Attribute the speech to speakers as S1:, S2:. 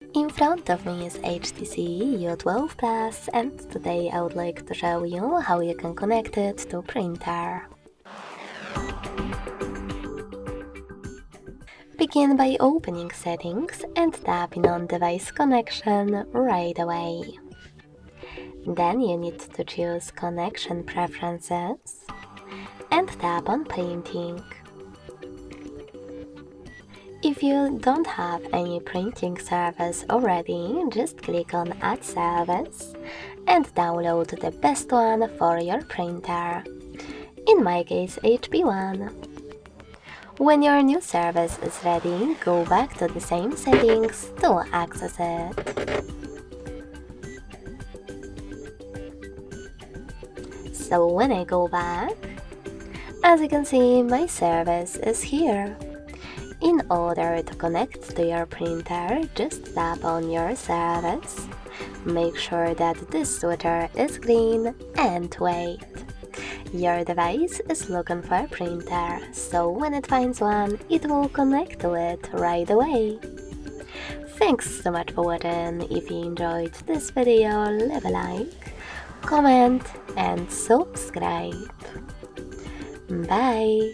S1: In front of me is HTC U12 Plus, and today I would like to show you how you can connect it to printer. Begin by opening Settings and tapping on Device Connection right away. Then you need to choose Connection Preferences and tap on Printing. If you don't have any printing service already, just click on Add Service and download the best one for your printer. In my case, HP1. When your new service is ready, go back to the same settings to access it. So when I go back, as you can see, my service is here. In order to connect to your printer, just tap on your service. Make sure that this switcher is green and wait. Your device is looking for a printer, so when it finds one, it will connect to it right away. Thanks so much for watching. If you enjoyed this video, leave a like, comment and subscribe. Bye!